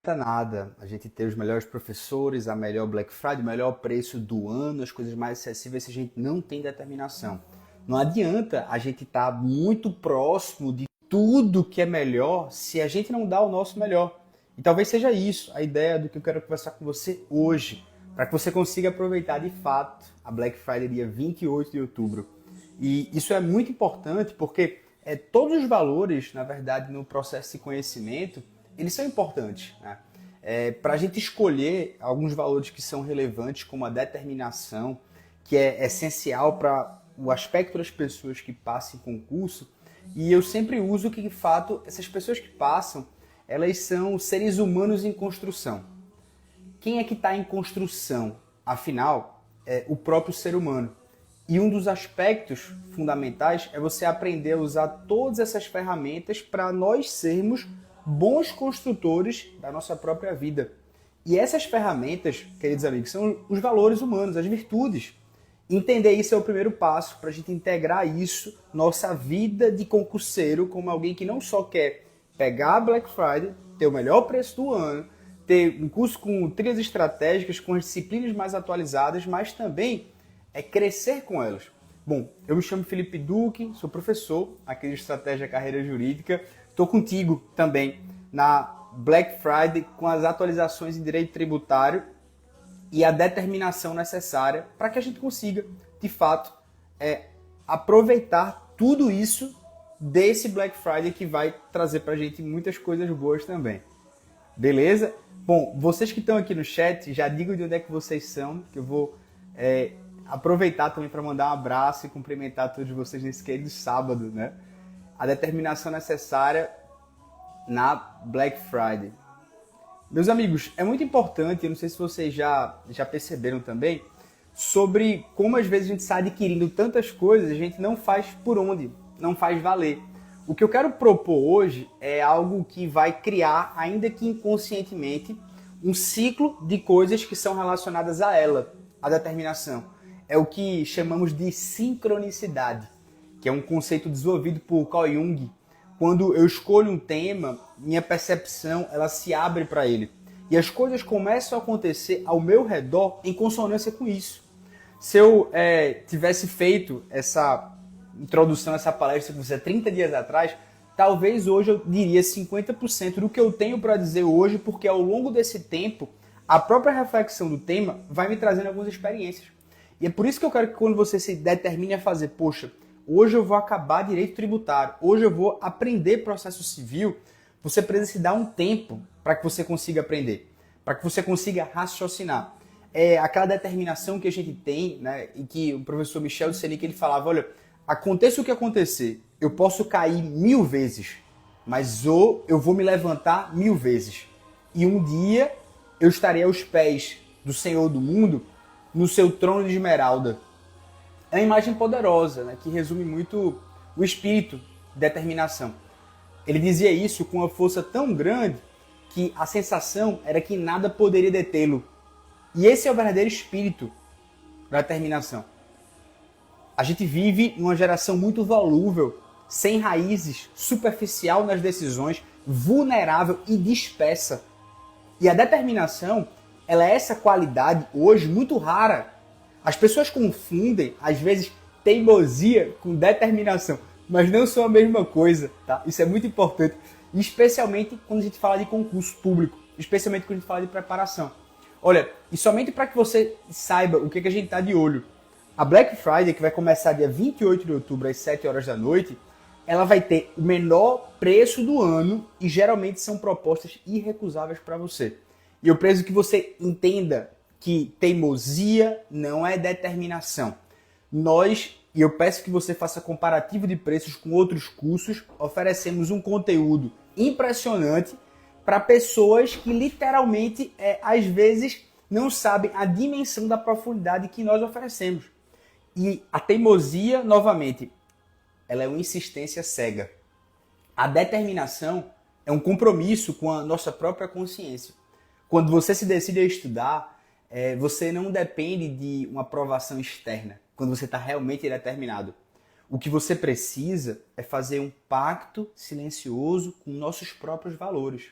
Nada a gente ter os melhores professores, a melhor Black Friday, o melhor preço do ano, as coisas mais acessíveis se a gente não tem determinação. Não adianta a gente estar muito próximo de tudo que é melhor se a gente não dá o nosso melhor. E talvez seja isso a ideia do que eu quero conversar com você hoje, para que você consiga aproveitar de fato a Black Friday dia 28 de outubro. E isso é muito importante porque todos os valores, na verdade, no processo de conhecimento, eles são importantes, né? Para a gente escolher alguns valores que são relevantes, como a determinação, que é essencial para o aspecto das pessoas que passam em concurso, e eu sempre uso que, de fato, essas pessoas que passam, elas são seres humanos em construção. Quem é que está em construção? Afinal, é o próprio ser humano. E um dos aspectos fundamentais é você aprender a usar todas essas ferramentas para nós sermos bons construtores da nossa própria vida. E essas ferramentas, queridos amigos, são os valores humanos, as virtudes. Entender isso é o primeiro passo para a gente integrar isso nossa vida de concurseiro como alguém que não só quer pegar a Black Friday, ter o melhor preço do ano, ter um curso com trilhas estratégicas, com as disciplinas mais atualizadas, mas também crescer com elas. Bom, eu me chamo Felipe Duque, sou professor aqui de Estratégia Carreira Jurídica. Estou contigo também na Black Friday com as atualizações em direito tributário e a determinação necessária para que a gente consiga, de fato, aproveitar tudo isso desse Black Friday que vai trazer para a gente muitas coisas boas também. Beleza? Bom, vocês que estão aqui no chat, já digam de onde é que vocês são, que eu vou aproveitar também para mandar um abraço e cumprimentar todos vocês nesse querido sábado, né? A determinação necessária na Black Friday. Meus amigos, é muito importante, eu não sei se vocês já perceberam também, sobre como às vezes a gente está adquirindo tantas coisas, a gente não faz por onde, não faz valer. O que eu quero propor hoje é algo que vai criar, ainda que inconscientemente, um ciclo de coisas que são relacionadas a ela, a determinação. É o que chamamos de sincronicidade, que é um conceito desenvolvido por Carl Jung. Quando eu escolho um tema, minha percepção ela se abre para ele. E as coisas começam a acontecer ao meu redor em consonância com isso. Se eu tivesse feito essa introdução, essa palestra com você 30 dias atrás, talvez hoje eu diria 50% do que eu tenho para dizer hoje, porque ao longo desse tempo, a própria reflexão do tema vai me trazendo algumas experiências. E é por isso que eu quero que quando você se determine a fazer, poxa, hoje eu vou acabar direito tributário, hoje eu vou aprender processo civil, você precisa se dar um tempo para que você consiga aprender, para que você consiga raciocinar. É aquela determinação que a gente tem, né, e que o professor Michel Dissenic ele falava, olha, aconteça o que acontecer, eu posso cair 1000 vezes, mas eu vou me levantar 1000 vezes. E um dia eu estarei aos pés do Senhor do mundo, no seu trono de esmeralda. É uma imagem poderosa, né, que resume muito o espírito de determinação. Ele dizia isso com uma força tão grande que a sensação era que nada poderia detê-lo. E esse é o verdadeiro espírito da determinação. A gente vive numa geração muito volúvel, sem raízes, superficial nas decisões, vulnerável e dispersa. E a determinação, ela é essa qualidade hoje muito rara. As pessoas confundem, às vezes, teimosia com determinação, mas não são a mesma coisa, tá? Isso é muito importante, especialmente quando a gente fala de concurso público, especialmente quando a gente fala de preparação. Olha, e somente para que você saiba o que a gente está de olho, a Black Friday, que vai começar dia 28 de outubro às 7 horas da noite, ela vai ter o menor preço do ano e geralmente são propostas irrecusáveis para você. E eu preciso que você entenda que teimosia não é determinação. E eu peço que você faça comparativo de preços com outros cursos, oferecemos um conteúdo impressionante para pessoas que literalmente, às vezes, não sabem a dimensão da profundidade que nós oferecemos. E a teimosia, novamente, ela é uma insistência cega. A determinação é um compromisso com a nossa própria consciência. Quando você se decide a estudar, você não depende de uma aprovação externa, quando você está realmente determinado. O que você precisa é fazer um pacto silencioso com nossos próprios valores.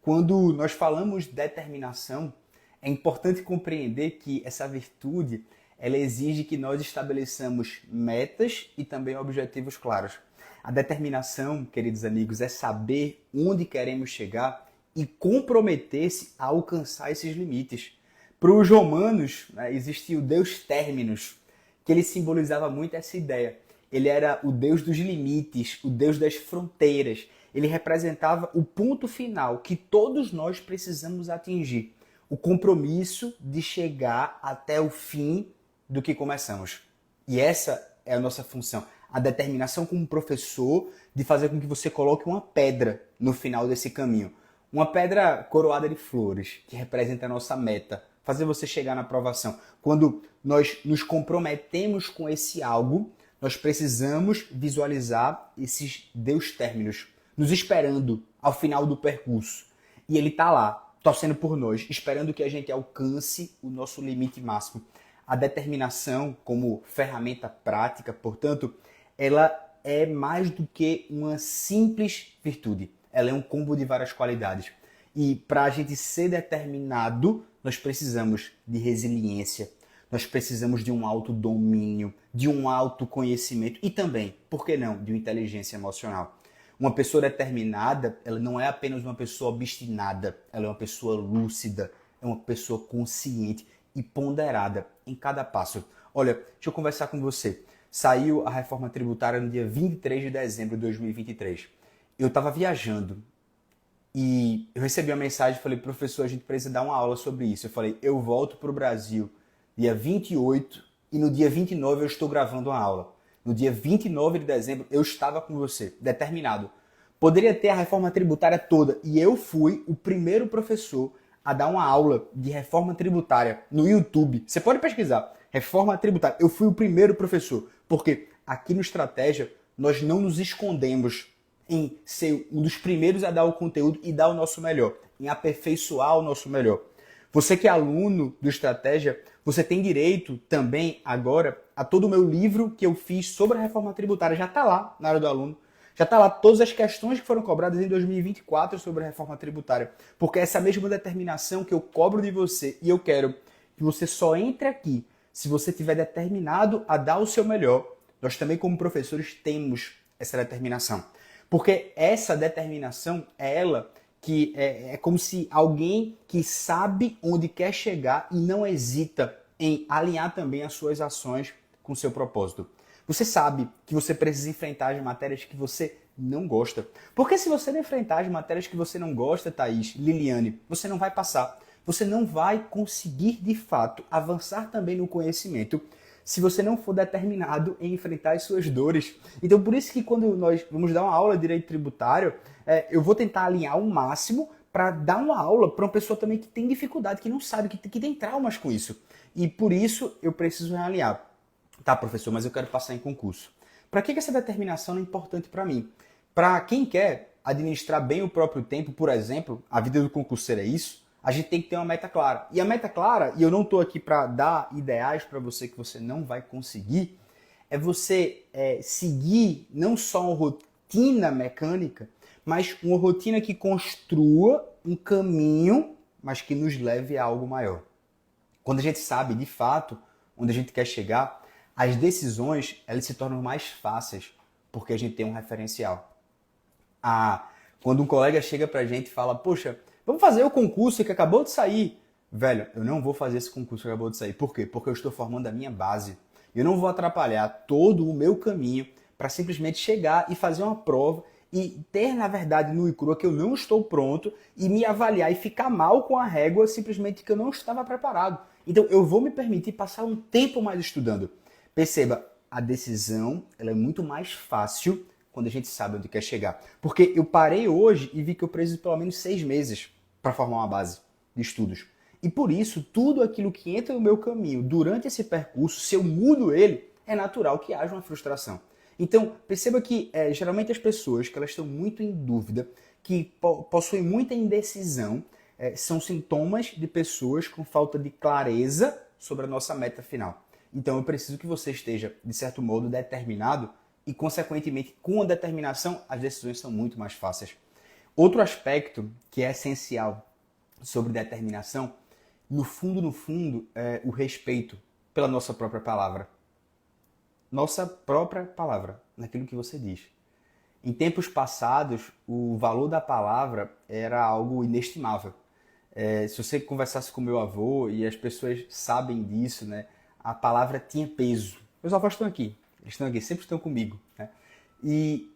Quando nós falamos de determinação, é importante compreender que essa virtude ela exige que nós estabeleçamos metas e também objetivos claros. A determinação, queridos amigos, é saber onde queremos chegar e comprometer-se a alcançar esses limites. Para os romanos, né, existia o deus Terminus, que ele simbolizava muito essa ideia. Ele era o deus dos limites, o deus das fronteiras. Ele representava o ponto final que todos nós precisamos atingir. O compromisso de chegar até o fim do que começamos. E essa é a nossa função. A determinação como professor de fazer com que você coloque uma pedra no final desse caminho. Uma pedra coroada de flores, que representa a nossa meta. Fazer você chegar na aprovação. Quando nós nos comprometemos com esse algo, nós precisamos visualizar esses Deus términos, nos esperando ao final do percurso. E ele está lá, torcendo por nós, esperando que a gente alcance o nosso limite máximo. A determinação como ferramenta prática, portanto, ela é mais do que uma simples virtude. Ela é um combo de várias qualidades. E para a gente ser determinado, nós precisamos de resiliência, nós precisamos de um autodomínio, de um autoconhecimento e também, por que não, de uma inteligência emocional. Uma pessoa determinada, ela não é apenas uma pessoa obstinada, ela é uma pessoa lúcida, é uma pessoa consciente e ponderada em cada passo. Olha, deixa eu conversar com você. Saiu a reforma tributária no dia 23 de dezembro de 2023. Eu estava viajando e eu recebi uma mensagem e falei, professor, a gente precisa dar uma aula sobre isso. Eu falei, eu volto para o Brasil dia 28 e no dia 29 eu estou gravando uma aula. No dia 29 de dezembro eu estava com você, determinado. Poderia ter a reforma tributária toda e eu fui o primeiro professor a dar uma aula de reforma tributária no YouTube. Você pode pesquisar, reforma tributária. Eu fui o primeiro professor, porque aqui no Estratégia nós não nos escondemos em ser um dos primeiros a dar o conteúdo e dar o nosso melhor, em aperfeiçoar o nosso melhor. Você que é aluno do Estratégia, você tem direito também agora a todo o meu livro que eu fiz sobre a reforma tributária. Já está lá na área do aluno. Já está lá todas as questões que foram cobradas em 2024 sobre a reforma tributária. Porque essa mesma determinação que eu cobro de você e eu quero que você só entre aqui se você estiver determinado a dar o seu melhor. Nós também, como professores, temos essa determinação. Porque essa determinação é ela que é como se alguém que sabe onde quer chegar e não hesita em alinhar também as suas ações com o seu propósito. Você sabe que você precisa enfrentar as matérias que você não gosta. Porque se você não enfrentar as matérias que você não gosta, Thaís, Liliane, você não vai passar. Você não vai conseguir, de fato, avançar também no conhecimento se você não for determinado em enfrentar as suas dores. Então, por isso que quando nós vamos dar uma aula de direito tributário, eu vou tentar alinhar o máximo para dar uma aula para uma pessoa também que tem dificuldade, que não sabe, que tem traumas com isso. E por isso eu preciso realinhar. Tá, professor, mas eu quero passar em concurso. Para que essa determinação é importante para mim? Para quem quer administrar bem o próprio tempo, por exemplo, a vida do concurseiro é isso, a gente tem que ter uma meta clara. E a meta clara, e eu não estou aqui para dar ideais para você que você não vai conseguir, é você seguir não só uma rotina mecânica, mas uma rotina que construa um caminho, mas que nos leve a algo maior. Quando a gente sabe, de fato, onde a gente quer chegar, as decisões elas se tornam mais fáceis porque a gente tem um referencial. Quando um colega chega pra gente e fala, poxa, vamos fazer o concurso que acabou de sair. Velho, eu não vou fazer esse concurso que acabou de sair. Por quê? Porque eu estou formando a minha base. Eu não vou atrapalhar todo o meu caminho para simplesmente chegar e fazer uma prova e ter, na verdade, no ICRUA que eu não estou pronto e me avaliar e ficar mal com a régua simplesmente que eu não estava preparado. Então, eu vou me permitir passar um tempo mais estudando. Perceba, a decisão ela é muito mais fácil quando a gente sabe onde quer chegar. Porque eu parei hoje e vi que eu preciso pelo menos 6 meses para formar uma base de estudos. E por isso, tudo aquilo que entra no meu caminho durante esse percurso, se eu mudo ele, é natural que haja uma frustração. Então, perceba que geralmente as pessoas que elas estão muito em dúvida, que possuem muita indecisão, são sintomas de pessoas com falta de clareza sobre a nossa meta final. Então, eu preciso que você esteja, de certo modo, determinado e, consequentemente, com a determinação, as decisões são muito mais fáceis. Outro aspecto que é essencial sobre determinação, no fundo, é o respeito pela nossa própria palavra. Nossa própria palavra, naquilo que você diz. Em tempos passados, o valor da palavra era algo inestimável. Se você conversasse com meu avô, e as pessoas sabem disso, né? A palavra tinha peso. Meus avós estão aqui, eles estão aqui, sempre estão comigo. Né? E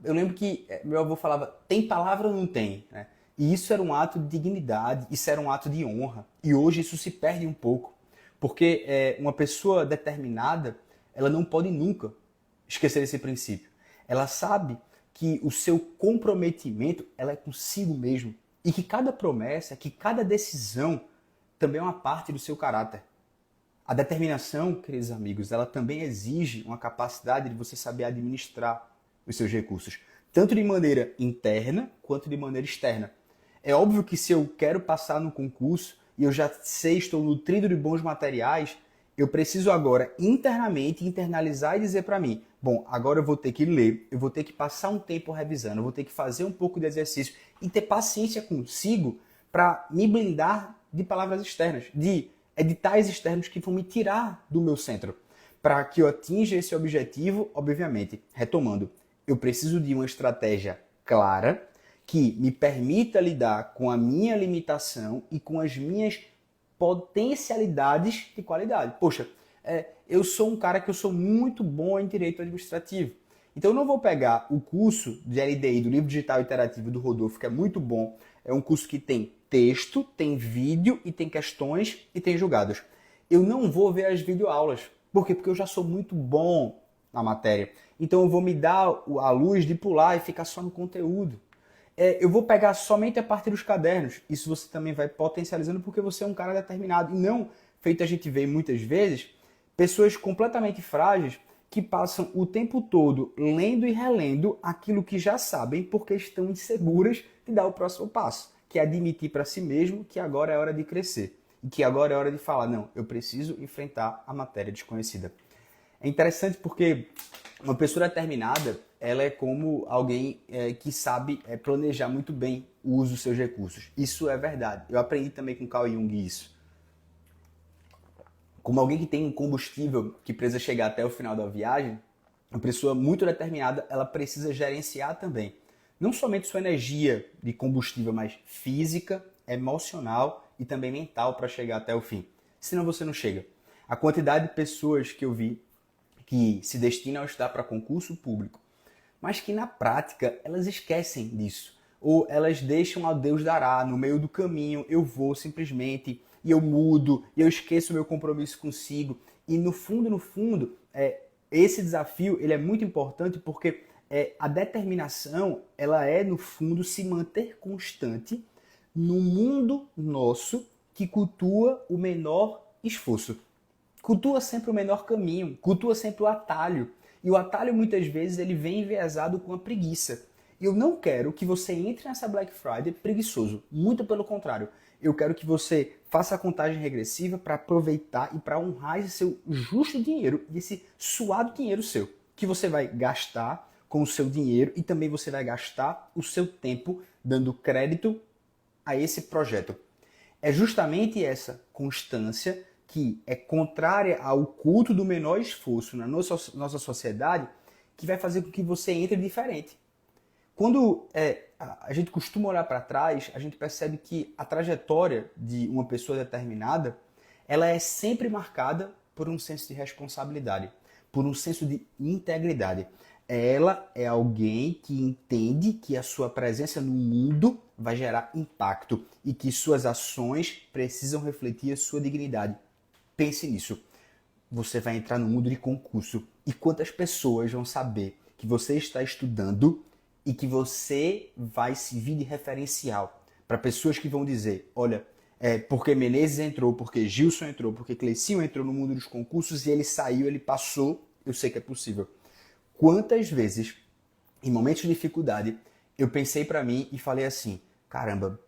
eu lembro que meu avô falava, tem palavra ou não tem? Né? E isso era um ato de dignidade, isso era um ato de honra. E hoje isso se perde um pouco. Porque uma pessoa determinada, ela não pode nunca esquecer esse princípio. Ela sabe que o seu comprometimento ela é consigo mesmo. E que cada promessa, que cada decisão também é uma parte do seu caráter. A determinação, queridos amigos, ela também exige uma capacidade de você saber administrar os seus recursos, tanto de maneira interna quanto de maneira externa. É óbvio que se eu quero passar no concurso e eu já sei, estou nutrido de bons materiais, eu preciso agora internamente internalizar e dizer para mim, bom, agora eu vou ter que ler, eu vou ter que passar um tempo revisando, eu vou ter que fazer um pouco de exercício e ter paciência consigo para me blindar de palavras externas, de editais externos que vão me tirar do meu centro. Para que eu atinja esse objetivo, obviamente, retomando, eu preciso de uma estratégia clara que me permita lidar com a minha limitação e com as minhas potencialidades de qualidade. Poxa, eu sou um cara que eu sou muito bom em direito administrativo. Então eu não vou pegar o curso de LDI, do Livro Digital Interativo do Rodolfo, que é muito bom. É um curso que tem texto, tem vídeo e tem questões e tem julgados. Eu não vou ver as videoaulas. Por quê? Porque eu já sou muito bom na matéria. Então eu vou me dar a luz de pular e ficar só no conteúdo. Eu vou pegar somente a parte dos cadernos. Isso você também vai potencializando porque você é um cara determinado. E não, feito a gente vê muitas vezes, pessoas completamente frágeis que passam o tempo todo lendo e relendo aquilo que já sabem porque estão inseguras de dar o próximo passo, que é admitir para si mesmo que agora é hora de crescer. E que agora é hora de falar, não, eu preciso enfrentar a matéria desconhecida. É interessante porque uma pessoa determinada, ela é como alguém que sabe planejar muito bem o uso dos seus recursos. Isso é verdade. Eu aprendi também com Carl Jung isso. Como alguém que tem um combustível que precisa chegar até o final da viagem, uma pessoa muito determinada, ela precisa gerenciar também. Não somente sua energia de combustível, mas física, emocional e também mental para chegar até o fim. Senão você não chega. A quantidade de pessoas que eu vi que se destinam a estudar para concurso público, mas que na prática elas esquecem disso. Ou elas deixam a Deus dará, no meio do caminho eu vou simplesmente, e eu mudo, e eu esqueço o meu compromisso consigo. E no fundo, esse desafio ele é muito importante porque a determinação ela é, no fundo, se manter constante no mundo nosso que cultua o menor esforço. Cultua sempre o menor caminho, cultua sempre o atalho. E o atalho, muitas vezes, ele vem enviesado com a preguiça. E eu não quero que você entre nessa Black Friday preguiçoso. Muito pelo contrário. Eu quero que você faça a contagem regressiva para aproveitar e para honrar esse seu justo dinheiro e esse suado dinheiro seu, que você vai gastar com o seu dinheiro e também você vai gastar o seu tempo dando crédito a esse projeto. É justamente essa constância que é contrária ao culto do menor esforço na nossa sociedade que vai fazer com que você entre diferente. Quando a gente costuma olhar para trás, a gente percebe que a trajetória de uma pessoa determinada, ela é sempre marcada por um senso de responsabilidade, por um senso de integridade. Ela é alguém que entende que a sua presença no mundo vai gerar impacto e que suas ações precisam refletir a sua dignidade. Pense nisso. Você vai entrar no mundo de concurso e quantas pessoas vão saber que você está estudando e que você vai servir de referencial para pessoas que vão dizer, olha, porque Menezes entrou, porque Gilson entrou, porque Cleicinho entrou no mundo dos concursos e ele saiu, ele passou, eu sei que é possível. Quantas vezes, em momentos de dificuldade, eu pensei para mim e falei assim, caramba,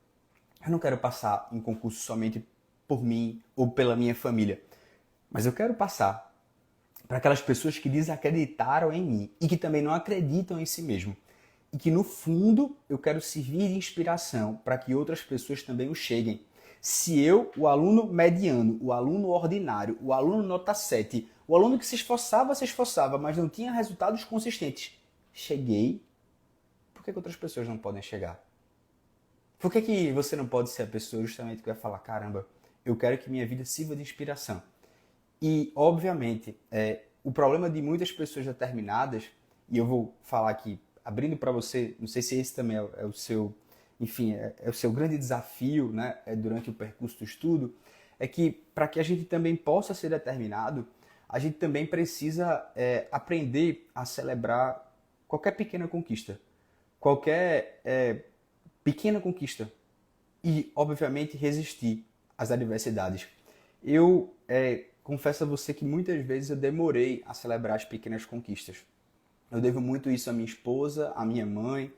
eu não quero passar em concurso somente por mim ou pela minha família, mas eu quero passar para aquelas pessoas que desacreditaram em mim e que também não acreditam em si mesmo. e que no fundo eu quero servir de inspiração para que outras pessoas também o cheguem. Se eu, o aluno mediano, o aluno ordinário, o aluno nota 7, o aluno que se esforçava, mas não tinha resultados consistentes, cheguei, por que outras pessoas não podem chegar? Por que você não pode ser a pessoa justamente que vai falar, caramba, eu quero que minha vida sirva de inspiração? E, obviamente, o problema de muitas pessoas determinadas, e eu vou falar aqui, abrindo para você, não sei se esse também é o seu, enfim, é o seu grande desafio, né, durante o percurso do estudo, é que para que a gente também possa ser determinado, a gente também precisa aprender a celebrar qualquer pequena conquista. Qualquer pequena conquista. E, obviamente, resistir às adversidades. Eu confesso a você que muitas vezes eu demorei a celebrar as pequenas conquistas. Eu devo muito isso à minha esposa, à minha mãe,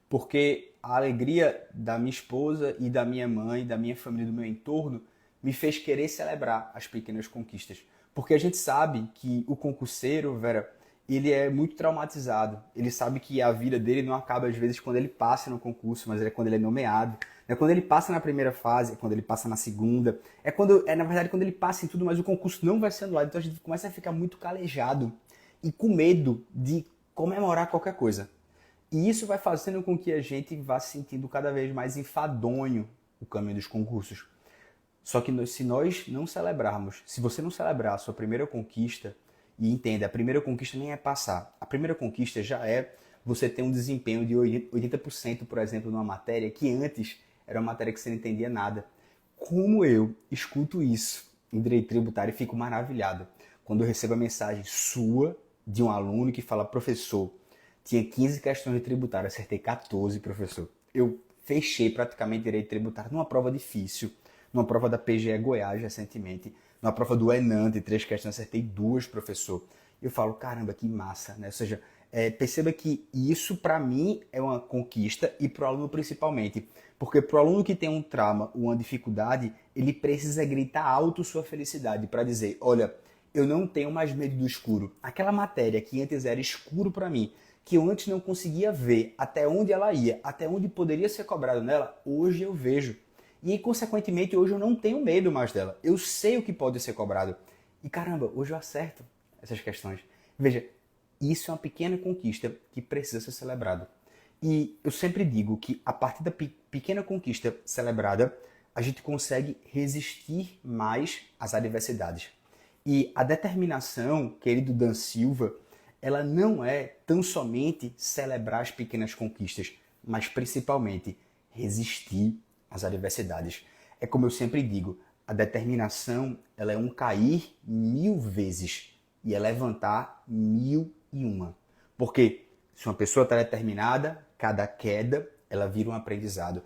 porque a alegria da minha esposa e da minha mãe, da minha família, do meu entorno, me fez querer celebrar as pequenas conquistas. Porque a gente sabe que o concurseiro, Vera, ele é muito traumatizado. Ele sabe que a vida dele não acaba às vezes quando ele passa no concurso, mas é quando ele é nomeado. É quando ele passa na primeira fase, é quando ele passa na segunda. Na verdade quando ele passa em tudo, mas o concurso não vai ser anulado. Então a gente começa a ficar muito calejado e com medo de comemorar qualquer coisa. E isso vai fazendo com que a gente vá se sentindo cada vez mais enfadonho o caminho dos concursos. Só que se nós não celebrarmos, se você não celebrar a sua primeira conquista, e entenda, a primeira conquista nem é passar. A primeira conquista já é você ter um desempenho de 80%, por exemplo, numa matéria que antes era uma matéria que você não entendia nada. Como eu escuto isso em direito tributário e fico maravilhado quando eu recebo a mensagem sua de um aluno que fala, professor, tinha 15 questões de tributário, acertei 14, professor. Eu fechei praticamente direito tributário numa prova difícil, numa prova da PGE Goiás recentemente, numa prova do Enan, de 3 questões, acertei 2, professor. Eu falo, caramba, que massa, né? Ou seja, perceba que isso para mim é uma conquista e para o aluno principalmente. Porque para o aluno que tem um trauma, uma dificuldade, ele precisa gritar alto sua felicidade para dizer, olha, eu não tenho mais medo do escuro. Aquela matéria que antes era escuro para mim, que eu antes não conseguia ver até onde ela ia, até onde poderia ser cobrado nela, hoje eu vejo. E, consequentemente, hoje eu não tenho medo mais dela. Eu sei o que pode ser cobrado. E, caramba, hoje eu acerto essas questões. Veja, isso é uma pequena conquista que precisa ser celebrada. E eu sempre digo que, a partir da pequena conquista celebrada, a gente consegue resistir mais às adversidades. E a determinação, querido Dan Silva, ela não é tão somente celebrar as pequenas conquistas, mas principalmente resistir às adversidades. É como eu sempre digo, a determinação ela é um cair 1000 vezes e é levantar 1001. Porque se uma pessoa está determinada, cada queda ela vira um aprendizado.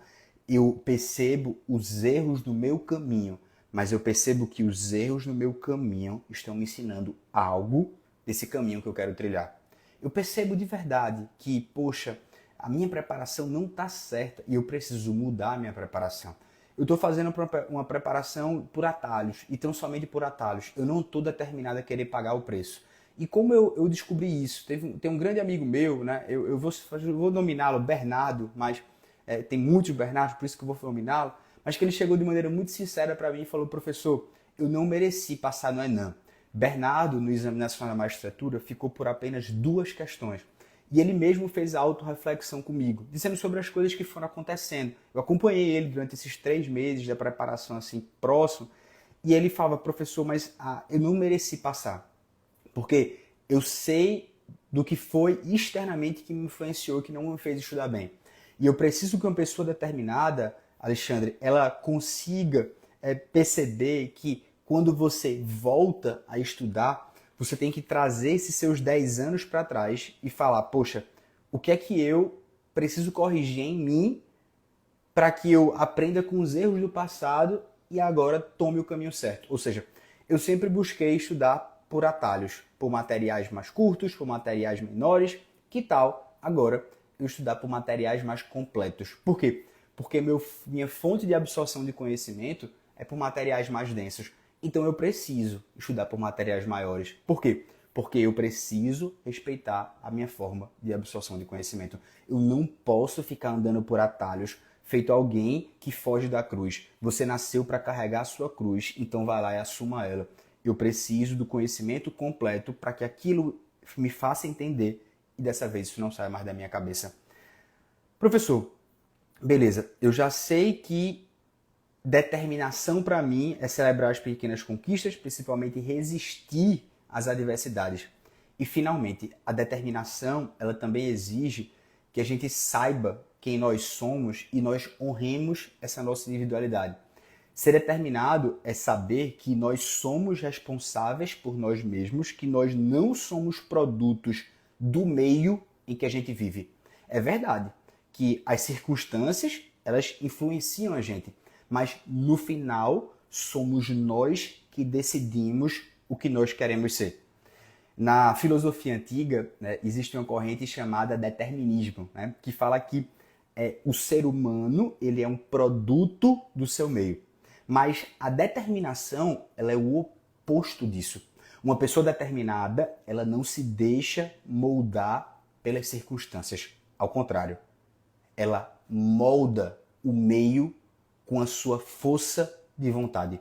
Eu percebo os erros no meu caminho, mas eu percebo que os erros no meu caminho estão me ensinando algo desse caminho que eu quero trilhar. Eu percebo de verdade que, poxa, a minha preparação não está certa e eu preciso mudar a minha preparação. Eu estou fazendo uma preparação por atalhos e tão somente por atalhos. Eu não estou determinado a querer pagar o preço. E como eu descobri isso? Tem um grande amigo meu, né? Eu vou nominá-lo Bernardo, mas tem muitos Bernardos, por isso que eu vou nominá-lo. Mas que ele chegou de maneira muito sincera para mim e falou, professor, eu não mereci passar no Enan. Bernardo, no Exame Nacional da Magistratura, ficou por apenas 2 questões. E ele mesmo fez a autorreflexão comigo, dizendo sobre as coisas que foram acontecendo. Eu acompanhei ele durante esses 3 meses da preparação assim próximo, e ele falava, professor, mas eu não mereci passar. Porque eu sei do que foi externamente que me influenciou, que não me fez estudar bem. E eu preciso que uma pessoa determinada, Alexandre, ela consiga perceber que quando você volta a estudar, você tem que trazer esses seus 10 anos para trás e falar, poxa, o que é que eu preciso corrigir em mim para que eu aprenda com os erros do passado e agora tome o caminho certo. Ou seja, eu sempre busquei estudar por atalhos, por materiais mais curtos, por materiais menores. Que tal agora eu estudar por materiais mais completos? Por quê? Porque minha fonte de absorção de conhecimento é por materiais mais densos. Então eu preciso estudar por materiais maiores. Por quê? porque eu preciso respeitar a minha forma de absorção de conhecimento. Eu não posso ficar andando por atalhos feito alguém que foge da cruz. Você nasceu para carregar a sua cruz, então vai lá e assuma ela. Eu preciso do conhecimento completo para que aquilo me faça entender e dessa vez isso não saia mais da minha cabeça. Professor, beleza, eu já sei que determinação para mim é celebrar as pequenas conquistas, principalmente resistir às adversidades. E finalmente, a determinação, ela também exige que a gente saiba quem nós somos e nós honremos essa nossa individualidade. Ser determinado é saber que nós somos responsáveis por nós mesmos, que nós não somos produtos do meio em que a gente vive. É verdade que as circunstâncias, elas influenciam a gente, mas no final somos nós que decidimos o que nós queremos ser. Na filosofia antiga, né, existe uma corrente chamada determinismo, né, que fala que o ser humano ele é um produto do seu meio. Mas a determinação ela é o oposto disso. Uma pessoa determinada ela não se deixa moldar pelas circunstâncias. Ao contrário, ela molda o meio com a sua força de vontade.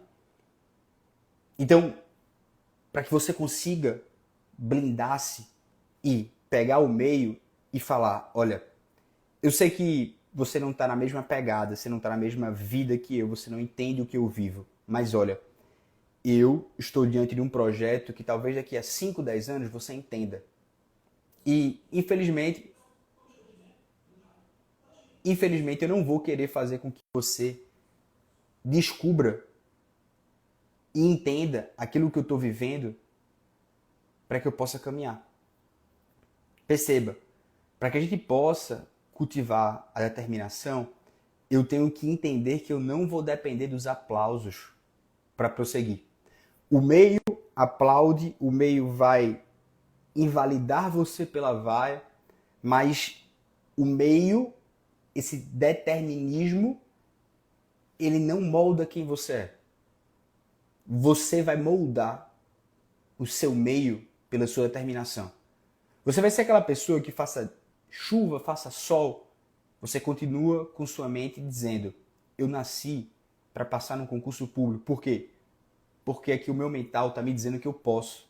Então, para que você consiga blindar-se e pegar o meio e falar, olha, eu sei que você não está na mesma pegada, você não está na mesma vida que eu, você não entende o que eu vivo, mas olha, eu estou diante de um projeto que talvez daqui a 5, 10 anos você entenda. E, infelizmente, eu não vou querer fazer com que você descubra e entenda aquilo que eu estou vivendo para que eu possa caminhar. Perceba, para que a gente possa cultivar a determinação, eu tenho que entender que eu não vou depender dos aplausos para prosseguir. O meio aplaude, o meio vai invalidar você pela vaia, mas o meio, esse determinismo, ele não molda quem você é. Você vai moldar o seu meio pela sua determinação. Você vai ser aquela pessoa que faça chuva, faça sol, você continua com sua mente dizendo, eu nasci para passar num concurso público. Por quê? Porque aqui o meu mental está me dizendo que eu posso.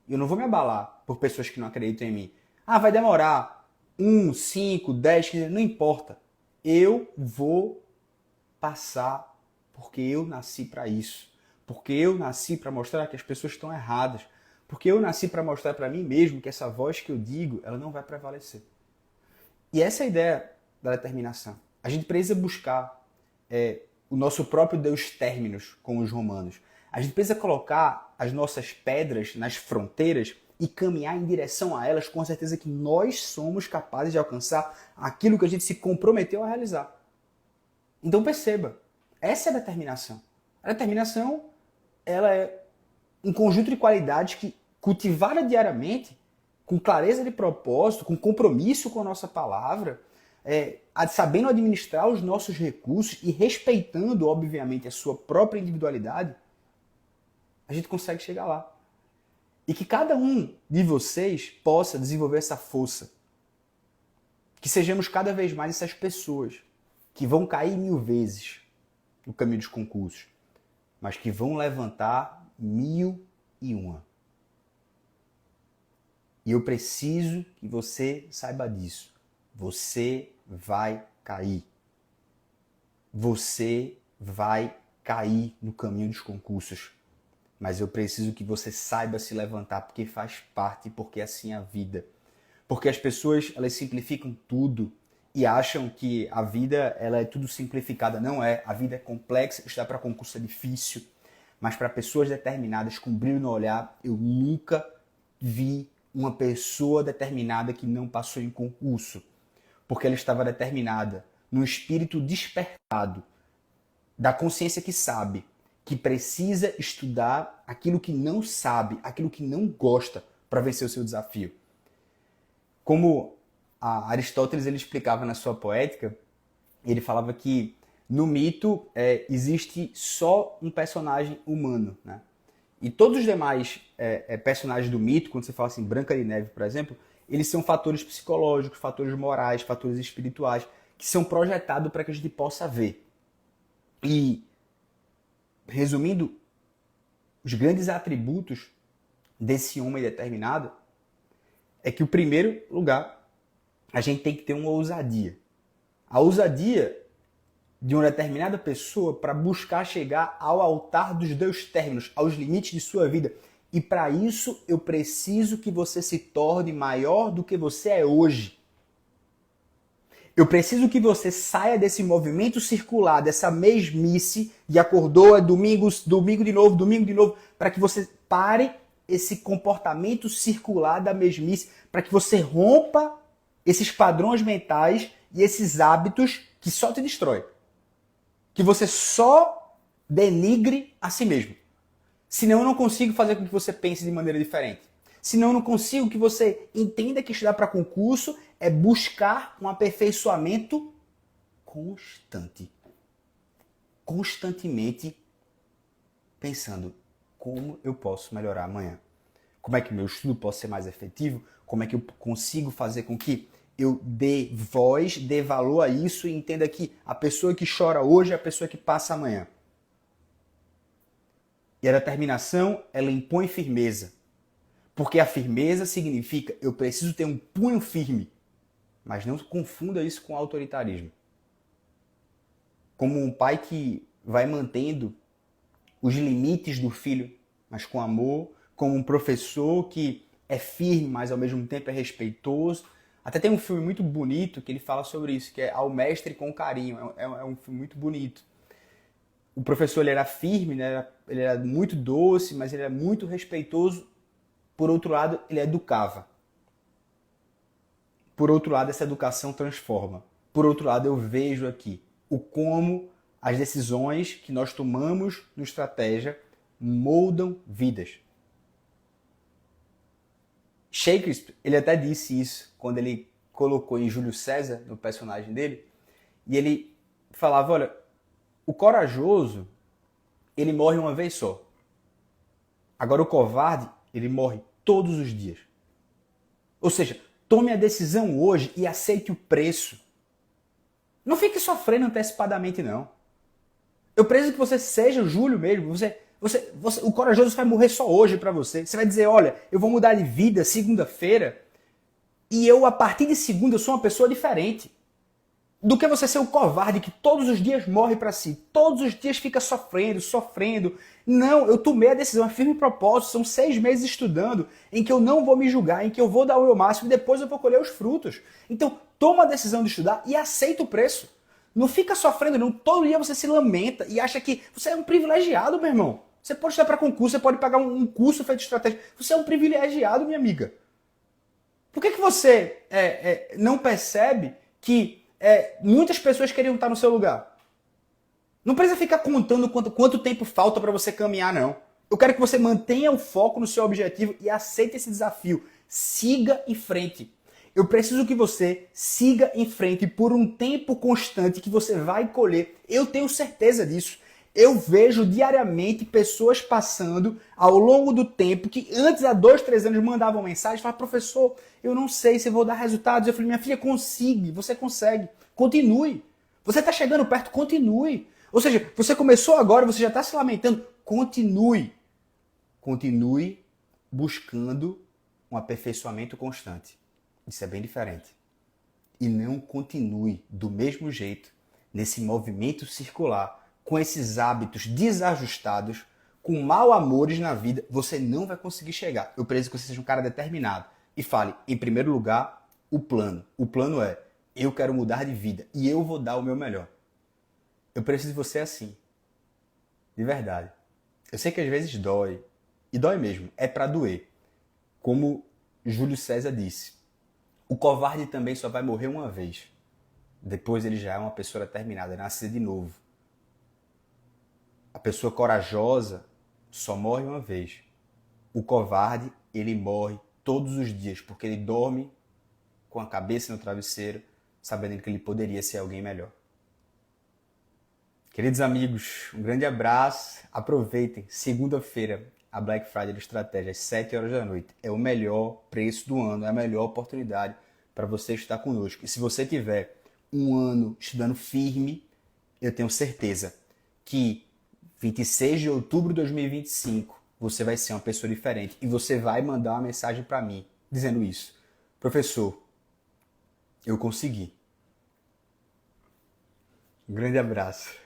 Eu não vou me abalar por pessoas que não acreditam em mim. Ah, vai demorar 1, 5, 10, 15, não importa. Eu vou passar porque eu nasci para isso. Porque eu nasci para mostrar que as pessoas estão erradas. Porque eu nasci para mostrar para mim mesmo que essa voz que eu digo, ela não vai prevalecer. E essa é a ideia da determinação. A gente precisa buscar o nosso próprio Deus términos com os romanos. A gente precisa colocar as nossas pedras nas fronteiras e caminhar em direção a elas com a certeza que nós somos capazes de alcançar aquilo que a gente se comprometeu a realizar. Então perceba, essa é a determinação. A determinação ela é um conjunto de qualidades que, cultivada diariamente, com clareza de propósito, com compromisso com a nossa palavra, sabendo administrar os nossos recursos e respeitando, obviamente, a sua própria individualidade, a gente consegue chegar lá. E que cada um de vocês possa desenvolver essa força. Que sejamos cada vez mais essas pessoas que vão cair 1000 vezes no caminho dos concursos, mas que vão levantar 1001. E eu preciso que você saiba disso. Você vai cair. Você vai cair no caminho dos concursos. Mas eu preciso que você saiba se levantar, porque faz parte, porque assim é a vida. Porque as pessoas, elas simplificam tudo e acham que a vida ela é tudo simplificada. Não é. A vida é complexa, estudar para concurso é difícil. Mas para pessoas determinadas, com brilho no olhar, eu nunca vi uma pessoa determinada que não passou em concurso. Porque ela estava determinada no espírito despertado, da consciência que sabe, que precisa estudar aquilo que não sabe, aquilo que não gosta para vencer o seu desafio. Como Aristóteles ele explicava na sua Poética, ele falava que no mito existe só um personagem humano, né? E todos os demais personagens do mito, quando você fala assim, Branca de Neve, por exemplo, eles são fatores psicológicos, fatores morais, fatores espirituais, que são projetados para que a gente possa ver. E, resumindo, os grandes atributos desse homem determinado é que, o primeiro lugar, a gente tem que ter uma ousadia. A ousadia de uma determinada pessoa para buscar chegar ao altar dos dois términos, aos limites de sua vida. E para isso eu preciso que você se torne maior do que você é hoje. Eu preciso que você saia desse movimento circular, dessa mesmice de acordou, é domingo, domingo de novo, para que você pare esse comportamento circular da mesmice, para que você rompa esses padrões mentais e esses hábitos que só te destrói. Que você só denigre a si mesmo. Senão eu não consigo fazer com que você pense de maneira diferente. Senão eu não consigo que você entenda que estudar para concurso é buscar um aperfeiçoamento constante. Constantemente pensando como eu posso melhorar amanhã. Como é que o meu estudo pode ser mais efetivo? Como é que eu consigo fazer com que eu dê voz, dê valor a isso e entenda que a pessoa que chora hoje é a pessoa que passa amanhã. E a determinação, ela impõe firmeza. Porque a firmeza significa eu preciso ter um punho firme. Mas não confunda isso com autoritarismo. Como um pai que vai mantendo os limites do filho, mas com amor. Como um professor que é firme, mas ao mesmo tempo é respeitoso. Até tem um filme muito bonito que ele fala sobre isso, que é Ao Mestre com Carinho. É um filme muito bonito. O professor ele era firme, né? Ele era muito doce, mas ele era muito respeitoso. Por outro lado, ele educava. Por outro lado, essa educação transforma. Por outro lado, eu vejo aqui o como as decisões que nós tomamos no estratégia moldam vidas. Shakespeare, ele até disse isso quando ele colocou em Júlio César, no personagem dele, e ele falava, olha, o corajoso, ele morre uma vez só. Agora o covarde, ele morre todos os dias. Ou seja, tome a decisão hoje e aceite o preço. Não fique sofrendo antecipadamente, não. Eu preciso que você seja o Júlio mesmo. O corajoso vai morrer só hoje para você. Você vai dizer, olha, eu vou mudar de vida segunda-feira e eu, a partir de segunda, eu sou uma pessoa diferente. Do que você ser o covarde que todos os dias morre para si. Todos os dias fica sofrendo. Não, eu tomei a decisão, é firme propósito. São 6 meses estudando em que eu não vou me julgar, em que eu vou dar o meu máximo e depois eu vou colher os frutos. Então, toma a decisão de estudar e aceita o preço. Não fica sofrendo, não. Todo dia você se lamenta e acha que você é um privilegiado, meu irmão. Você pode estudar para concurso, você pode pagar um curso feito de estratégia. Você é um privilegiado, minha amiga. Por que você não percebe que muitas pessoas queriam estar no seu lugar? Não precisa ficar contando quanto tempo falta para você caminhar, não. Eu quero que você mantenha o foco no seu objetivo e aceite esse desafio. Siga em frente. Eu preciso que você siga em frente por um tempo constante que você vai colher. Eu tenho certeza disso. Eu vejo diariamente pessoas passando ao longo do tempo que antes, há 2, 3 anos, mandavam mensagem e falavam, professor, eu não sei se vou dar resultados. Eu falei, minha filha, você consegue. Continue. Você está chegando perto, continue. Ou seja, você começou agora, você já está se lamentando, continue. Continue buscando um aperfeiçoamento constante. Isso é bem diferente. E não continue do mesmo jeito, nesse movimento circular, com esses hábitos desajustados, com mal amores na vida, você não vai conseguir chegar. Eu preciso que você seja um cara determinado. E fale, em primeiro lugar, o plano. O plano é, eu quero mudar de vida e eu vou dar o meu melhor. Eu preciso de você assim. De verdade. Eu sei que às vezes dói. E dói mesmo. É pra doer. Como Júlio César disse. O covarde também só vai morrer uma vez. Depois ele já é uma pessoa determinada, nascer de novo. A pessoa corajosa só morre uma vez. O covarde, ele morre todos os dias, porque ele dorme com a cabeça no travesseiro, sabendo que ele poderia ser alguém melhor. Queridos amigos, um grande abraço. Aproveitem. Segunda-feira, a Black Friday de estratégia às 7 horas da noite. É o melhor preço do ano, é a melhor oportunidade para você estar conosco. E se você tiver um ano estudando firme, eu tenho certeza que 26 de outubro de 2025 você vai ser uma pessoa diferente e você vai mandar uma mensagem para mim dizendo isso. Professor, eu consegui. Um grande abraço.